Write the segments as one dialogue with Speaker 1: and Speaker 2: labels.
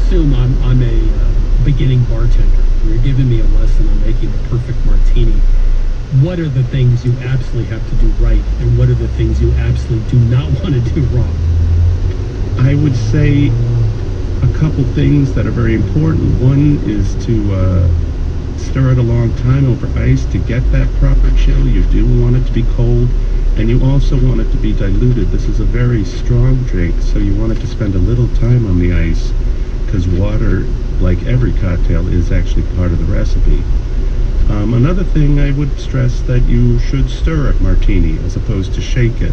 Speaker 1: assume I'm a beginning bartender. You're giving me a lesson on making the perfect martini. What are the things you absolutely have to do right, and what are the things you absolutely do not want to do wrong?
Speaker 2: I would say a couple things that are very important. One is to stir it a long time over ice to get that proper chill. You do want it to be cold, and you also want it to be diluted. This is a very strong drink, so you want it to spend a little time on the ice, because water, like every cocktail, is actually part of the recipe. Another thing I would stress that you should stir a martini as opposed to shake it.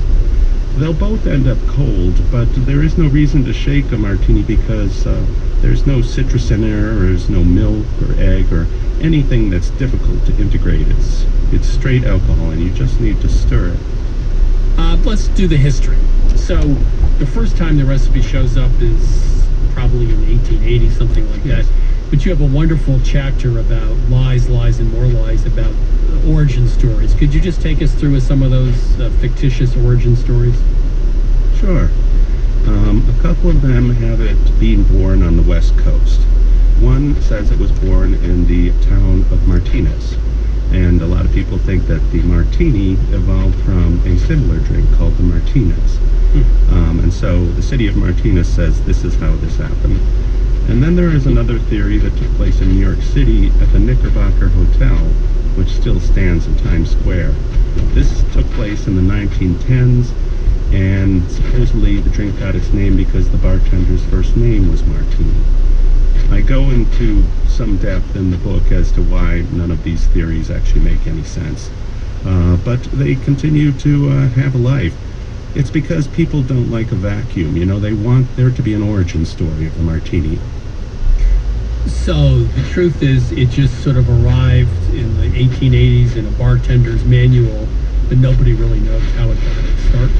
Speaker 2: They'll both end up cold, but there is no reason to shake a martini because there's no citrus in there, or there's no milk or egg or anything that's difficult to integrate. It's straight alcohol, and you just need to stir it.
Speaker 1: Let's do the history. So, the first time the recipe shows up is probably in 1880, something like
Speaker 2: Yes.
Speaker 1: that. But you have a wonderful chapter about lies, lies, and more lies about origin stories. Could you just take us through some of those fictitious origin stories?
Speaker 2: Sure. A couple of them have it being born on the West Coast. One says it was born in the town of Martinez. And a lot of people think that the martini evolved from a similar drink called the Martinez. And so the city of Martinez says this is how this happened. And then there is another theory that took place in New York City at the Knickerbocker Hotel, which still stands in Times Square. This took place in the 1910s, and supposedly the drink got its name because the bartender's first name was Martini. I go into some depth in the book as to why none of these theories actually make any sense. But they continue to have a life. It's because people don't like a vacuum. You know, they want there to be an origin story of the martini.
Speaker 1: So the truth is, it just sort of arrived in the 1880s in a bartender's manual, but nobody really knows how it got its start.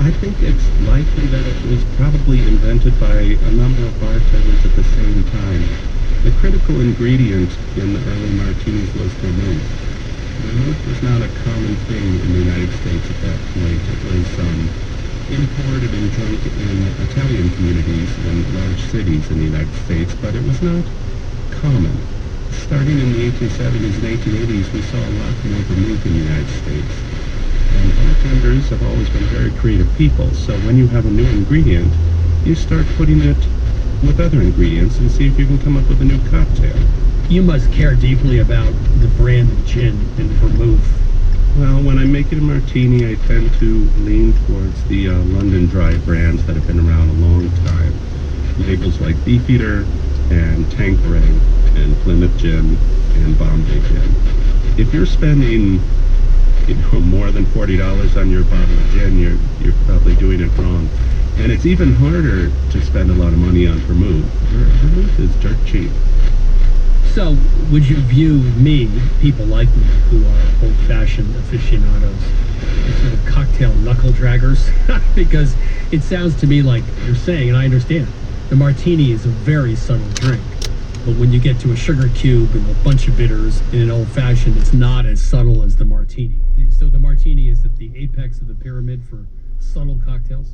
Speaker 2: I think it's likely that it was probably invented by a number of bartenders at the same time. The critical ingredient in the early martinis was vermouth. Vermouth was not a common thing in the United States at that point. It was imported and drunk in Italian communities in large cities in the United States, but it was not common. Starting in the 1870s and 1880s, we saw a lot more vermouth in the United States. And bartenders have always been very creative people, so when you have a new ingredient, you start putting it with other ingredients and see if you can come up with a new cocktail.
Speaker 1: You must care deeply about the brand of gin and vermouth.
Speaker 2: Well, when I'm making a martini, I tend to lean towards the London Dry brands that have been around a long time. Labels like Beefeater and Tanqueray and Plymouth Gin and Bombay Gin. If you're spending more than $40 on your bottle of gin, you're probably doing it wrong. And it's even harder to spend a lot of money on vermouth. Vermouth is dirt cheap.
Speaker 1: So, would you view me, people like me, who are old-fashioned aficionados, as sort of cocktail knuckle draggers? Because it sounds to me like you're saying, and I understand, the martini is a very subtle drink. But when you get to a sugar cube and a bunch of bitters in an old-fashioned, it's not as subtle as the martini. So the martini is at the apex of the pyramid for subtle cocktails?